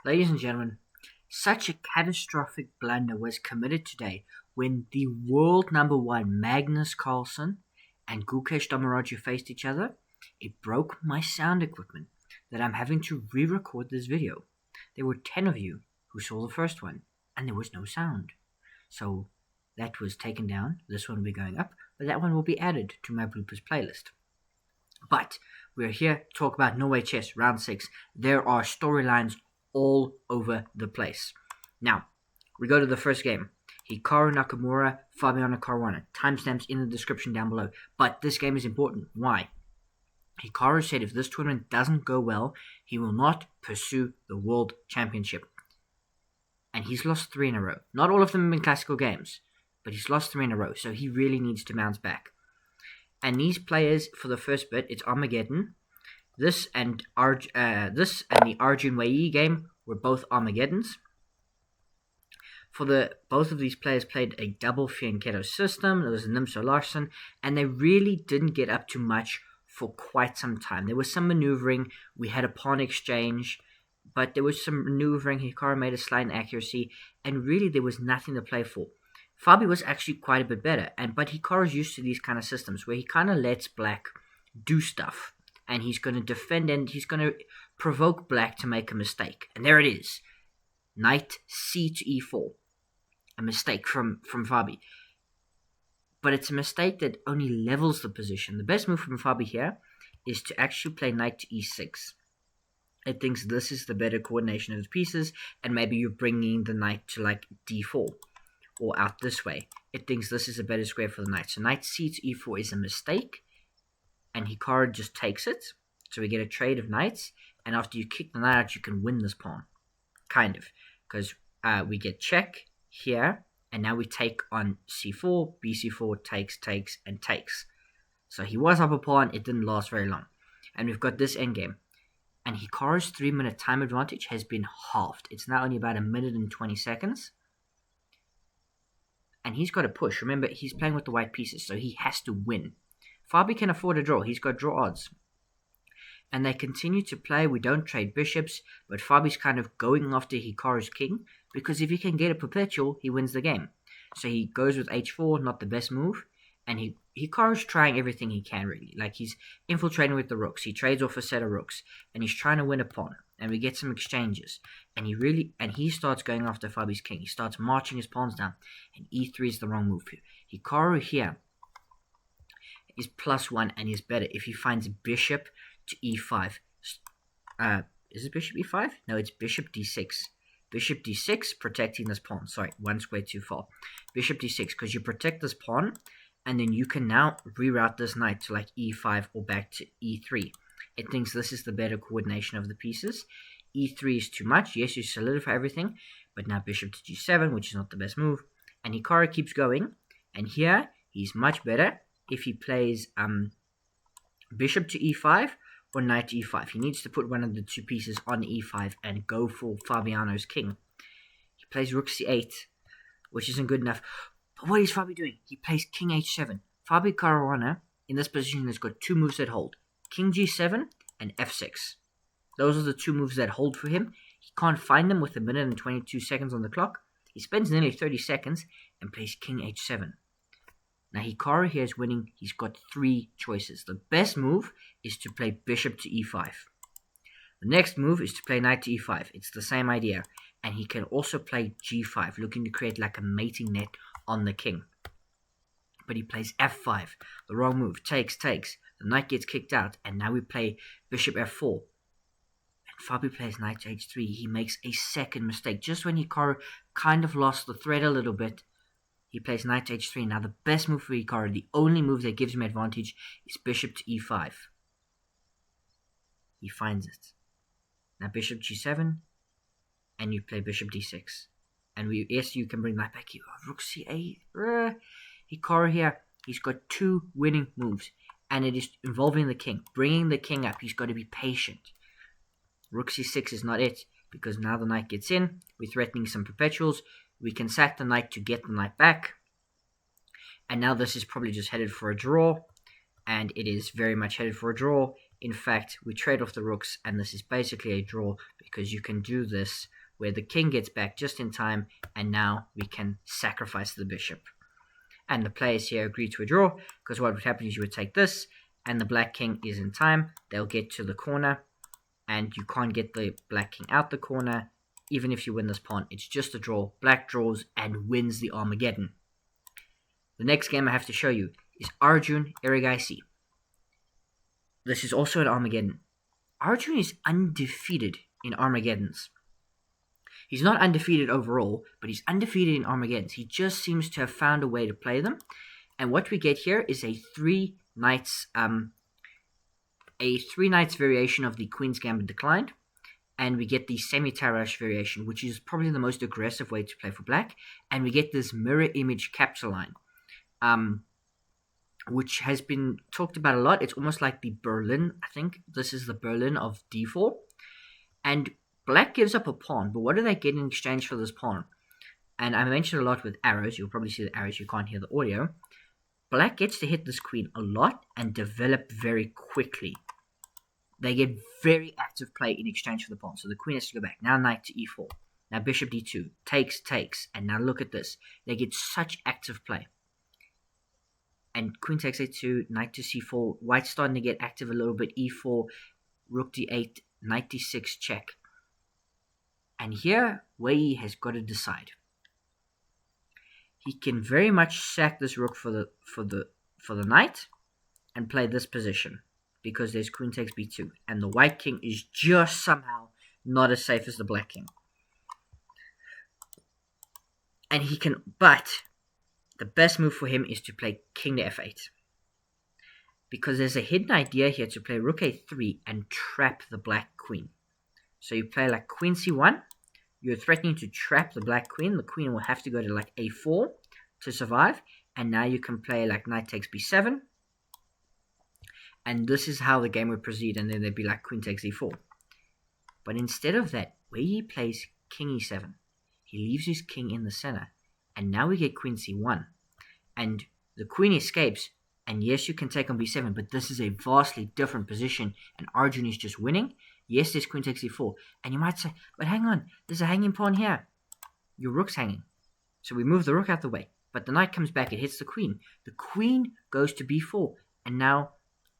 Ladies and gentlemen, such a catastrophic blunder was committed today when the world number one Magnus Carlsen and Gukesh D faced each other. It broke my sound equipment that I'm having to re-record this video. There were 10 of you who saw the first one, and there was no sound. So that was taken down. This one will be going up, but that one will be added to my bloopers playlist. But we're here to talk about Norway Chess Round 6. There are storylines all over the place. Now, we go to the first game. Hikaru Nakamura, Fabiano Caruana. Timestamps in the description down below. But this game is important. Why? Hikaru said if this tournament doesn't go well, he will not pursue the World Championship. And he's lost 3 in a row. Not all of them have been classical games, but he's lost 3 in a row, so he really needs to bounce back. And these players, for the first bit, it's Armageddon. This and the Arjun Wei Yi game were both Armageddons. Both of these players played a double fianchetto system. There was a Nimso Larsen, and they really didn't get up to much for quite some time. There was some maneuvering. We had a pawn exchange, but there was some maneuvering. Hikaru made a slight inaccuracy, and really there was nothing to play for. Fabi was actually quite a bit better, but Hikaru's used to these kind of systems where he kind of lets black do stuff, and he's going to defend and he's going to provoke black to make a mistake. And there it is. Knight c to e4. A mistake from Fabi. But it's a mistake that only levels the position. The best move from Fabi here is to actually play knight to e6. It thinks this is the better coordination of the pieces, and maybe you're bringing the knight to like d4. Or out this way. It thinks this is a better square for the knight. So knight c to e4 is a mistake, and Hikaru just takes it. So we get a trade of knights, and after you kick the knight out, you can win this pawn. Kind of. Because we get check here, and now we take on c4, bc4, takes, and takes. So he was up a pawn, it didn't last very long. And we've got this endgame. And Hikaru's 3-minute time advantage has been halved. It's now only about 1 minute and 20 seconds. And he's got to push. Remember, he's playing with the white pieces, so he has to win. Fabi can afford a draw. He's got draw odds. And they continue to play. We don't trade bishops, but Fabi's kind of going after Hikaru's king, because if he can get a perpetual, he wins the game. So he goes with h4, not the best move, and Hikaru's trying everything he can, really. Like, he's infiltrating with the rooks. He trades off a set of rooks, and he's trying to win a pawn. And we get some exchanges, and he starts going after Fabi's king. He starts marching his pawns down, and e3 is the wrong move here. Hikaru here is +1 and is better if he finds bishop to e5. Is it bishop e5? No, it's bishop d6. Bishop d6, protecting this pawn. Sorry, 1 square too far. Bishop d6, because you protect this pawn, and then you can now reroute this knight to like e5 or back to e3. It thinks this is the better coordination of the pieces. e3 is too much. Yes, you solidify everything, but now bishop to g7, which is not the best move. And Hikaru keeps going, and here he's much better if he plays bishop to e5 or knight to e5. He needs to put one of the two pieces on e5 and go for Fabiano's king. He plays rook c8, which isn't good enough. But what is Fabi doing? He plays king h7. Fabi Caruana in this position has got 2 moves that hold. King g7 and f6. Those are the 2 moves that hold for him. He can't find them with 1 minute and 22 seconds on the clock. He spends nearly 30 seconds and plays king h7. Now Hikaru here is winning. He's got 3 choices. The best move is to play bishop to e5. The next move is to play knight to e5. It's the same idea. And he can also play g5, looking to create like a mating net on the king. But he plays f5. The wrong move. Takes. The knight gets kicked out, and now we play bishop f4. And Fabi plays knight to h3. He makes a second mistake. Just when Hikaru kind of lost the thread a little bit, he plays knight to h3. Now the best move for Hikaru, the only move that gives him advantage, is bishop to e5. He finds it. Now bishop g7, and you play bishop d6. And yes, you can bring knight back here. Rook c8. Hikaru here, he's got 2 winning moves. And it is involving the king, bringing the king up. He's got to be patient. Rook c6 is not it, because now the knight gets in. We're threatening some perpetuals. We can sack the knight to get the knight back. And now this is probably just headed for a draw. And it is very much headed for a draw. In fact, we trade off the rooks, and this is basically a draw because you can do this where the king gets back just in time, and now we can sacrifice the bishop. And the players here agree to a draw, because what would happen is you would take this, and the black king is in time. They'll get to the corner, and you can't get the black king out the corner. Even if you win this pawn, it's just a draw. Black draws and wins the Armageddon. The next game I have to show you is Arjun Erigaisi. This is also an Armageddon. Arjun is undefeated in Armageddons. He's not undefeated overall, but he's undefeated in Armageddons. He just seems to have found a way to play them. And what we get here is a three knights variation of the Queen's Gambit declined. And we get the semi-Tarrasch variation, which is probably the most aggressive way to play for black. And we get this mirror image capture line, which has been talked about a lot. It's almost like the Berlin, I think. This is the Berlin of d4. And black gives up a pawn, but what do they get in exchange for this pawn? And I mentioned a lot with arrows. You'll probably see the arrows. You can't hear the audio. Black gets to hit this queen a lot and develop very quickly. They get very active play in exchange for the pawn. So the queen has to go back. Now knight to e4. Now bishop d2. Takes. And now look at this. They get such active play. And queen takes a2, knight to c4. White's starting to get active a little bit. e4, rook d8, knight d6, check. And here, Wei Yi has got to decide. He can very much sack this rook for the knight and play this position, because there's queen takes b2, and the white king is just somehow not as safe as the black king. And he can, but the best move for him is to play king to f8, because there's a hidden idea here to play rook a3 and trap the black queen. So you play like queen c1, you're threatening to trap the black queen. The queen will have to go to like a4 to survive, and now you can play like knight takes b7, and this is how the game would proceed, and then there'd be like queen takes e4. But instead of that, Wei Yi plays king e7. He leaves his king in the center, and now we get queen c1, and the queen escapes, and yes, you can take on b7, but this is a vastly different position, and Arjun is just winning. Yes, there's queen takes e4, and you might say, but hang on, there's a hanging pawn here. Your rook's hanging. So we move the rook out the way, but the knight comes back, it hits the queen. The queen goes to b4, and now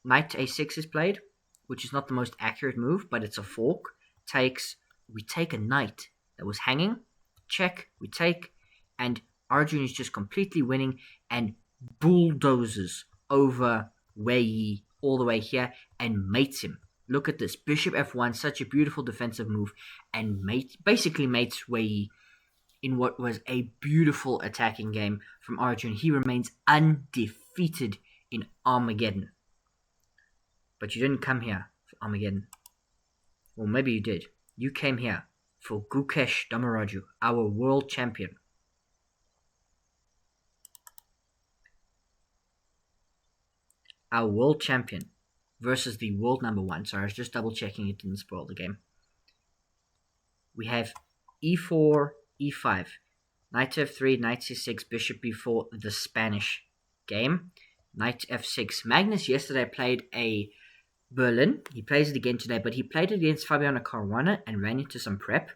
knight to a6 is played, which is not the most accurate move, but it's a fork. We take a knight that was hanging, check, we take, and Arjun is just completely winning and bulldozes over Wei Yi all the way here and mates him. Look at this, bishop f1, such a beautiful defensive move, and basically mates Wei Yi in what was a beautiful attacking game from Arjun. He remains undefeated in Armageddon. But you didn't come here for Armageddon. Well, maybe you did. You came here for Gukesh D, our world champion. Our world champion versus the world number 1. Sorry, I was just double checking it didn't spoil the game. We have e4, e5, knight to f3, knight c6, bishop b4, the Spanish game. Knight to f6. Magnus yesterday played a Berlin. He plays it again today, but he played it against Fabiano Caruana and ran into some prep,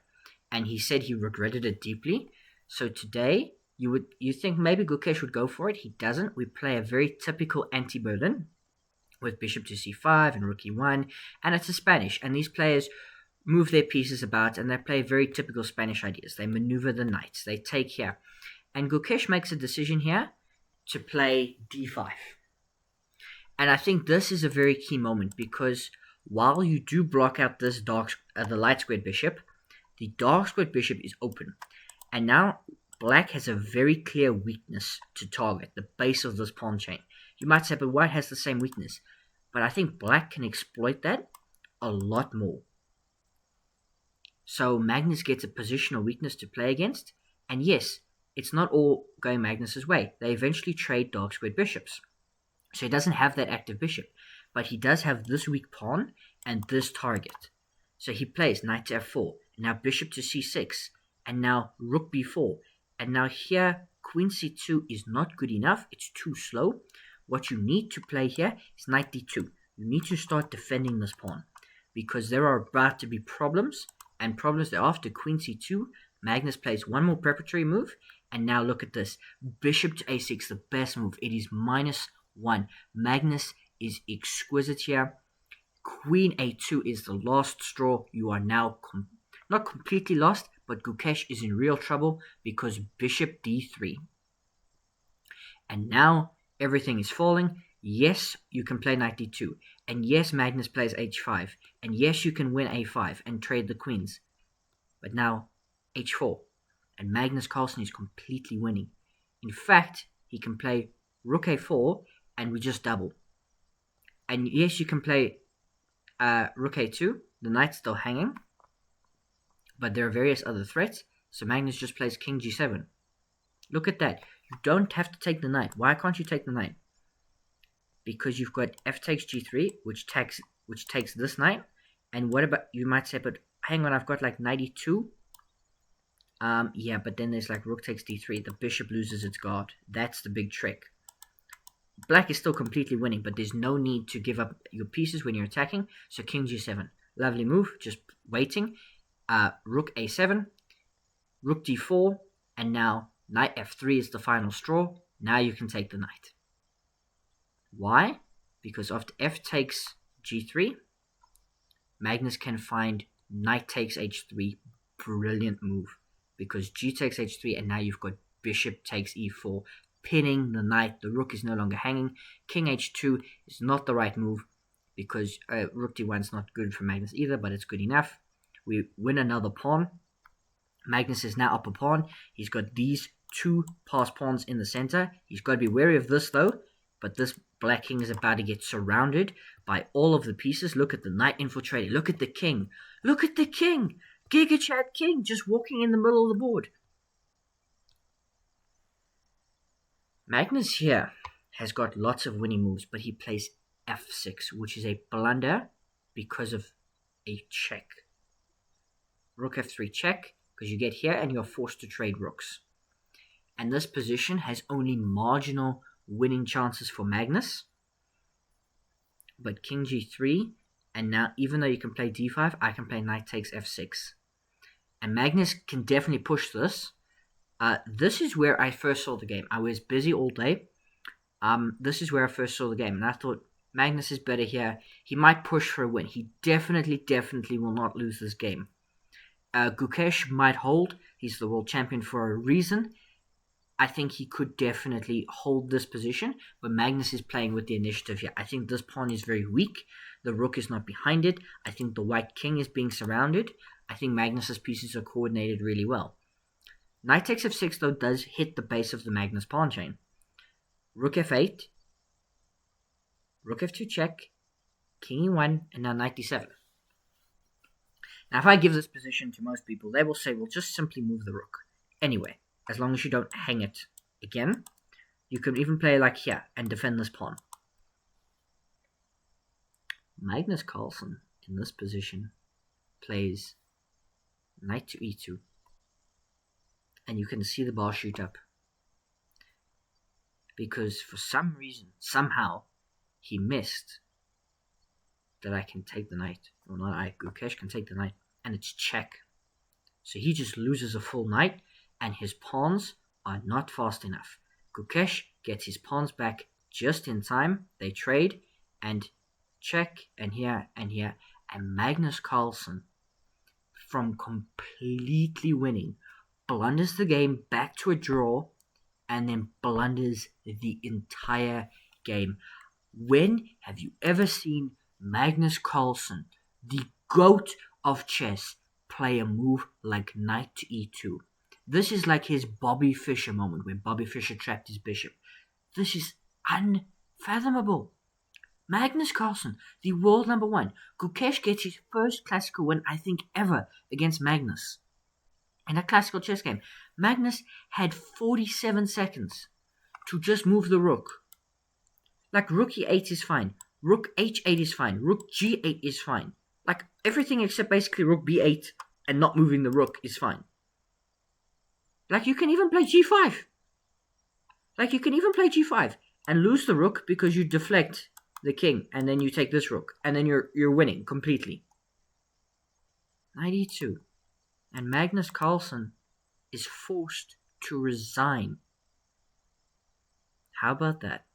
and he said he regretted it deeply. So today, you think maybe Gukesh would go for it. He doesn't. We play a very typical anti-Berlin with bishop to c5 and rook e1, and it's a Spanish, and these players move their pieces about, and they play very typical Spanish ideas. They maneuver the knights, they take here, and Gukesh makes a decision here to play d5. And I think this is a very key moment, because while you do block out this the light squared bishop, the dark squared bishop is open, and now black has a very clear weakness to target, the base of this pawn chain. You might say, but white has the same weakness. But I think black can exploit that a lot more. So Magnus gets a positional weakness to play against. And yes, it's not all going Magnus's way. They eventually trade dark squared bishops. So he doesn't have that active bishop. But he does have this weak pawn and this target. So he plays knight to f4. Now bishop to c6. And now rook b4. And now here, queen c2 is not good enough. It's too slow. What you need to play here is knight d2. you need to start defending this pawn, because there are about to be problems, and problems that after queen c2, Magnus plays one more preparatory move, and now look at this. Bishop to a6, the best move. It is -1. Magnus is exquisite here. Queen a2 is the last straw. You are now not completely lost, but Gukesh is in real trouble because bishop d3. And now everything is falling. Yes, you can play knight d2. And yes, Magnus plays h5. And yes, you can win a5 and trade the queens. But now h4. And Magnus Carlsen is completely winning. In fact, he can play rook a4 and we just double. And yes, you can play rook a2. The knight's still hanging. But there are various other threats. So Magnus just plays king g7. Look at that. You don't have to take the knight. Why can't you take the knight? Because you've got f takes g3, which takes this knight. And what about, you might say, but hang on, I've got like knight e2. Yeah, but then there's like rook takes d3. The bishop loses its guard. That's the big trick. Black is still completely winning, but there's no need to give up your pieces when you're attacking. So king g7. Lovely move, just waiting. Rook a7. Rook d4. And now knight f3 is the final straw. Now you can take the knight. Why? Because after f takes g3, Magnus can find knight takes h3. Brilliant move. Because g takes h3, and now you've got bishop takes e4, pinning the knight. The rook is no longer hanging. King h2 is not the right move, because rook d1 is not good for Magnus either, but it's good enough. We win another pawn. Magnus is now up a pawn. He's got these two passed pawns in the center. He's got to be wary of this, though. But this black king is about to get surrounded by all of the pieces. Look at the knight infiltrated. Look at the king. Look at the king. Giga Chad King just walking in the middle of the board. Magnus here has got lots of winning moves, but he plays f6, which is a blunder because of a check. Rook f3 check, because you get here and you're forced to trade rooks. And this position has only marginal winning chances for Magnus. But king g3, and now even though you can play d5, I can play knight takes f6. And Magnus can definitely push this. This is where I first saw the game. I was busy all day. This is where I first saw the game. And I thought, Magnus is better here. He might push for a win. He definitely will not lose this game. Gukesh might hold. He's the world champion for a reason. I think he could definitely hold this position. But Magnus is playing with the initiative here. I think this pawn is very weak. The rook is not behind it. I think the white king is being surrounded. I think Magnus's pieces are coordinated really well. Knight takes f6, though, does hit the base of the Magnus pawn chain. Rook f8. Rook f2 check. King e1, and now knight d7. Now, if I give this position to most people, they will say, well, just simply move the rook. Anyway, as long as you don't hang it again, you can even play like here and defend this pawn. Magnus Carlsen, in this position, plays knight to e2. And you can see the bar shoot up. Because for some reason, somehow, he missed that I can take the knight. Well, not I, Gukesh can take the knight. And it's check. So he just loses a full knight, and his pawns are not fast enough. Gukesh gets his pawns back just in time. They trade, and check, and here, and here. And Magnus Carlsen, from completely winning, blunders the game back to a draw, and then blunders the entire game. When have you ever seen Magnus Carlsen, the GOAT of chess, play a move like knight to e2? This is like his Bobby Fischer moment, when Bobby Fischer trapped his bishop. This is unfathomable. Magnus Carlsen, the world number one. Gukesh gets his first classical win, I think, ever against Magnus. In a classical chess game, Magnus had 47 seconds to just move the rook. Like, rook e8 is fine. Rook h8 is fine. Rook g8 is fine. Like, everything except basically rook b8 and not moving the rook is fine. Like, you can even play g5. And lose the rook because you deflect the king, and then you take this rook, and then you're winning completely. Knight e2. And Magnus Carlsen is forced to resign. How about that?